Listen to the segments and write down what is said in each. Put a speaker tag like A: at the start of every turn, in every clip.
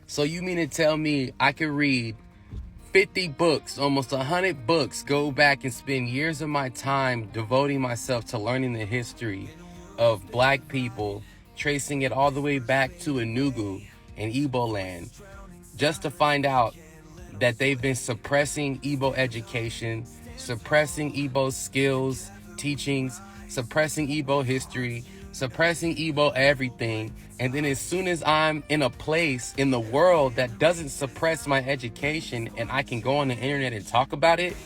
A: So you mean to tell me I could read 50 books, almost 100 books, go back and spend years of my time devoting myself to learning the history of black people, tracing it all the way back to Enugu and Igbo land, just to find out that they've been suppressing Igbo education, suppressing Igbo skills, teachings, suppressing Igbo history, suppressing Igbo everything. And then as soon as I'm in a place in the world that doesn't suppress my education and I can go on the internet and talk about it,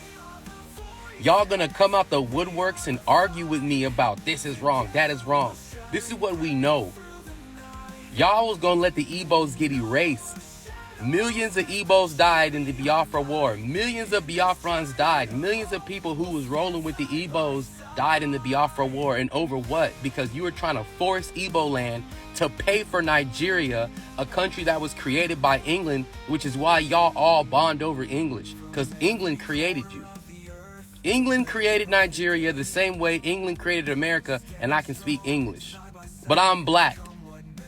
A: y'all gonna come out the woodworks and argue with me about this is wrong, that is wrong. This is what we know. Y'all was gonna let the Igbos get erased. Millions of Igbos died in the Biafra War. Millions of Biafrans died. Millions of people who was rolling with the Igbos died in the Biafra War. And over what? Because you were trying to force Igbo land to pay for Nigeria, a country that was created by England, which is why y'all all bond over English, because England created you. England created Nigeria the same way England created America, and I can speak English. But I'm black.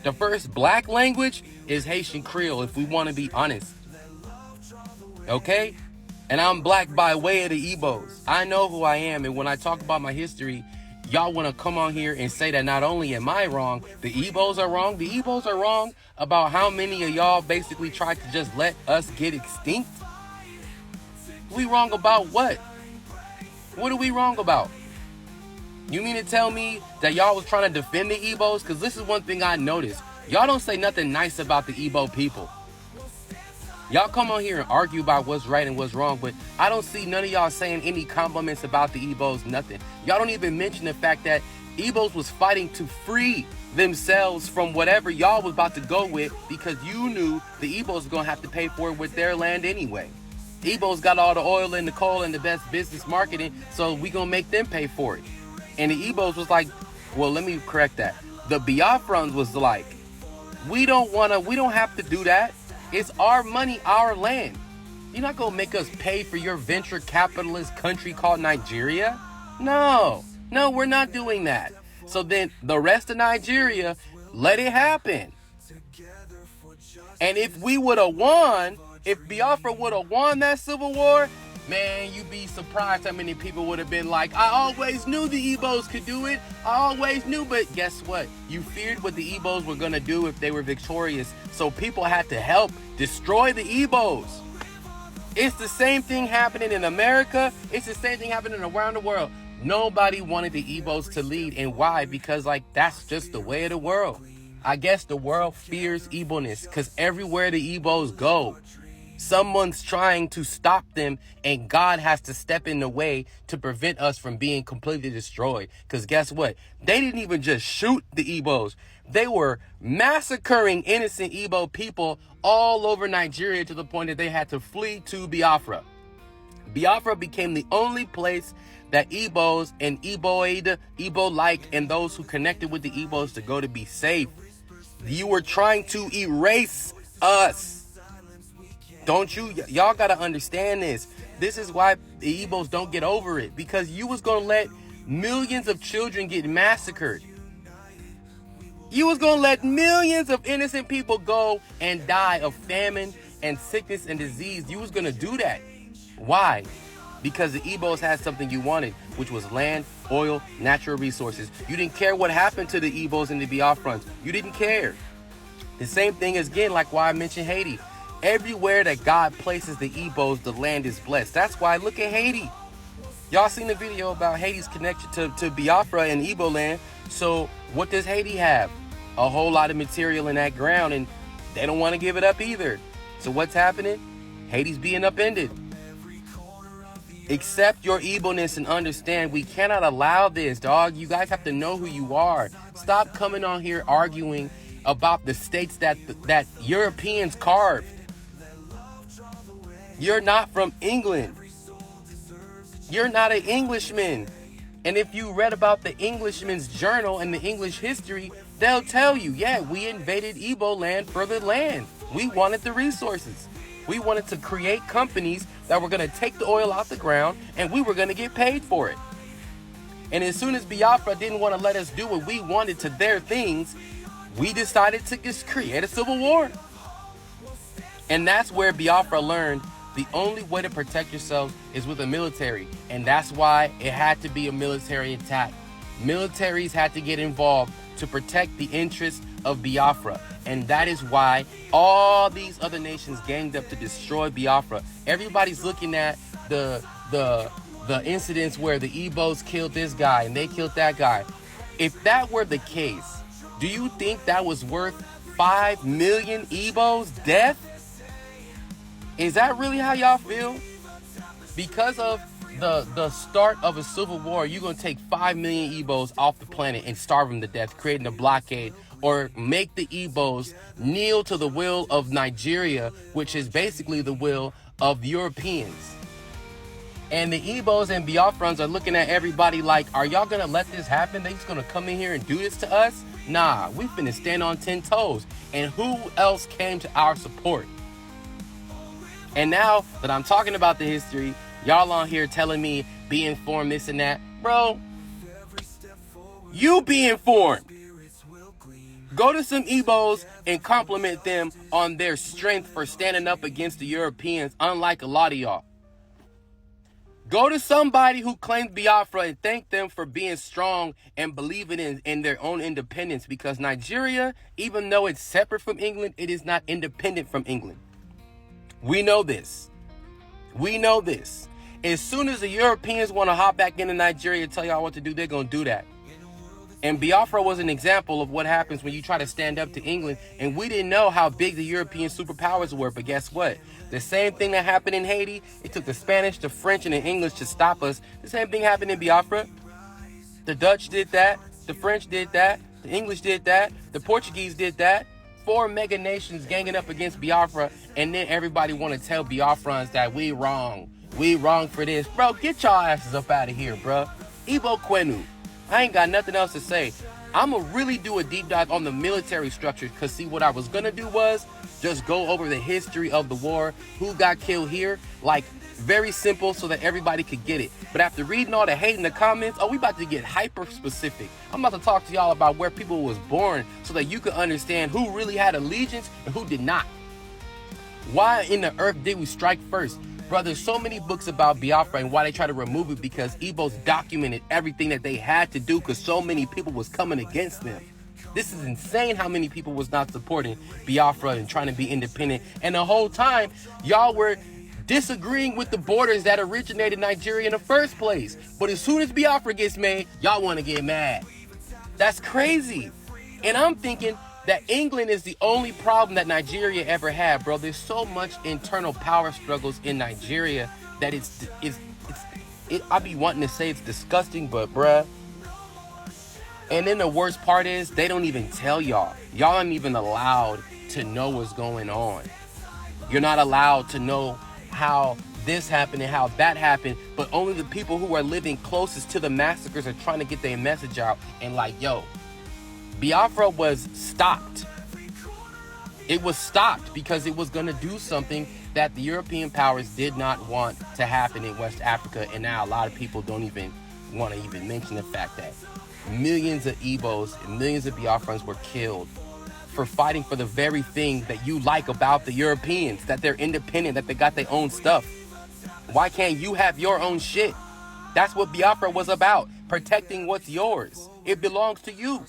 A: The first black language is Haitian Creole, if we want to be honest. Okay? And I'm black by way of the Igbos. I know who I am, and when I talk about my history, y'all want to come on here and say that not only am I wrong, the Igbos are wrong. The Igbos are wrong about how many of y'all basically tried to just let us get extinct. We wrong about what? What are we wrong about? You mean to tell me that y'all was trying to defend the Igbos? Because this is one thing I noticed. Y'all don't say nothing nice about the Igbo people. Y'all come on here and argue about what's right and what's wrong, but I don't see none of y'all saying any compliments about the Igbos, nothing. Y'all don't even mention the fact that Igbos was fighting to free themselves from whatever y'all was about to go with, because you knew the Igbos was going to have to pay for it with their land anyway. The Igbos got all the oil and the coal and the best business marketing, so we going to make them pay for it. And the Igbos was like, well, let me correct that. The Biafrans was like, we don't have to do that. It's our money, our land. You're not going to make us pay for your venture capitalist country called Nigeria? No, we're not doing that. So then the rest of Nigeria, let it happen. And if we would have won, if Biafra would have won that civil war, man, you'd be surprised how many people would have been like, I always knew the Igbos could do it. I always knew. But guess what? You feared what the Igbos were going to do if they were victorious. So people had to help destroy the Igbos. It's the same thing happening in America. It's the same thing happening around the world. Nobody wanted the Igbos to lead. And why? Because that's just the way of the world. I guess the world fears Igbo-ness because everywhere the Igbos go, someone's trying to stop them, and God has to step in the way to prevent us from being completely destroyed. Because guess what? They didn't even just shoot the Igbos. They were massacring innocent Igbo people all over Nigeria to the point that they had to flee to Biafra. Biafra became the only place that Igbos and Igbo-like, and those who connected with the Igbos to go to be safe. You were trying to erase us. Don't you? Y'all got to understand this. This is why the Igbos don't get over it. Because you was going to let millions of children get massacred. You was going to let millions of innocent people go and die of famine and sickness and disease. You was going to do that. Why? Because the Igbos had something you wanted, which was land, oil, natural resources. You didn't care what happened to the Igbos and the Biafrans. You didn't care. The same thing is, again, like why I mentioned Haiti. Everywhere that God places the Igbos, the land is blessed. That's why look at Haiti. Y'all seen the video about Haiti's connection to Biafra and Igbo land. So what does Haiti have? A whole lot of material in that ground, and they don't want to give it up either. So what's happening? Haiti's being upended. Accept your Igbo-ness and understand we cannot allow this, dog. You guys have to know who you are. Stop coming on here arguing about the states that Europeans carved. You're not from England. You're not an Englishman. And if you read about the Englishman's journal and the English history, they'll tell you, yeah, we invaded Igbo land for the land. We wanted the resources. We wanted to create companies that were going to take the oil out the ground, and we were going to get paid for it. And as soon as Biafra didn't want to let us do what we wanted to their things, we decided to just create a civil war. And that's where Biafra learned the only way to protect yourself is with a military. And that's why it had to be a military attack. Militaries had to get involved to protect the interests of Biafra. And that is why all these other nations ganged up to destroy Biafra. Everybody's looking at the incidents where the Igbos killed this guy and they killed that guy. If that were the case, do you think that was worth 5 million Igbos' death? Is that really how y'all feel? Because of the start of a civil war, you're going to take 5 million Igbos off the planet and starve them to death, creating a blockade, or make the Igbos kneel to the will of Nigeria, which is basically the will of Europeans. And the Igbos and Biafrans are looking at everybody like, are y'all going to let this happen? They just going to come in here and do this to us? Nah, we finna stand on 10 toes. And who else came to our support? And now that I'm talking about the history, y'all on here telling me be informed, this and that. Bro, you be informed. Go to some Igbos and compliment them on their strength for standing up against the Europeans, unlike a lot of y'all. Go to somebody who claimed Biafra and thank them for being strong and believing in their own independence, because Nigeria, even though it's separate from England, it is not independent from England. We know this. We know this. As soon as the Europeans want to hop back into Nigeria and tell y'all what to do, they're going to do that. And Biafra was an example of what happens when you try to stand up to England. And we didn't know how big the European superpowers were. But guess what? The same thing that happened in Haiti, it took the Spanish, the French, and the English to stop us. The same thing happened in Biafra. The Dutch did that. The French did that. The English did that. The Portuguese did that. 4 mega nations ganging up against Biafra. And then everybody want to tell Biafrans that we wrong. We wrong for this. Bro, get y'all asses up out of here, bro. Igbo Kwenu. I ain't got nothing else to say. I'm going to really do a deep dive on the military structure, because see, what I was going to do was just go over the history of the war, who got killed here, like very simple so that everybody could get it. But after reading all the hate in the comments, we about to get hyper specific. I'm about to talk to y'all about where people was born so that you can understand who really had allegiance and who did not. Why in the earth did we strike first? Bro, there's so many books about Biafra and why they try to remove it, because Igbos documented everything that they had to do because so many people was coming against them. This is insane how many people was not supporting Biafra and trying to be independent. And the whole time, y'all were disagreeing with the borders that originated Nigeria in the first place. But as soon as Biafra gets made, y'all want to get mad. That's crazy. And I'm thinking that England is the only problem that Nigeria ever had, bro. There's so much internal power struggles in Nigeria that I be wanting to say it's disgusting, but bruh. And then the worst part is they don't even tell y'all. Y'all aren't even allowed to know what's going on. You're not allowed to know how this happened and how that happened, but only the people who are living closest to the massacres are trying to get their message out. And like, yo, Biafra was stopped. It was stopped because it was going to do something that the European powers did not want to happen in West Africa. And now a lot of people don't even want to even mention the fact that millions of Igbos and millions of Biafrans were killed for fighting for the very thing that you like about the Europeans, that they're independent, that they got their own stuff. Why can't you have your own shit? That's what Biafra was about, protecting what's yours. It belongs to you.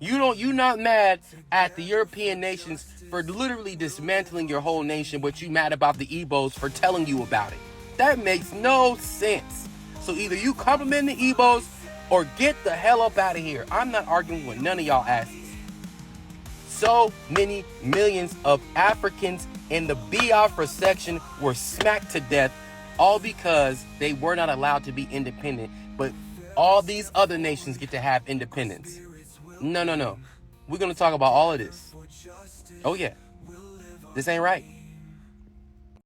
A: You're not mad at the European nations for literally dismantling your whole nation, but you mad about the Igbos for telling you about it. That makes no sense. So either you compliment the Igbos or get the hell up out of here. I'm not arguing with none of y'all asses. So many millions of Africans in the Biafra section were smacked to death, all because they were not allowed to be independent, but all these other nations get to have independence. No. We're going to talk about all of this. Oh, yeah. This ain't right.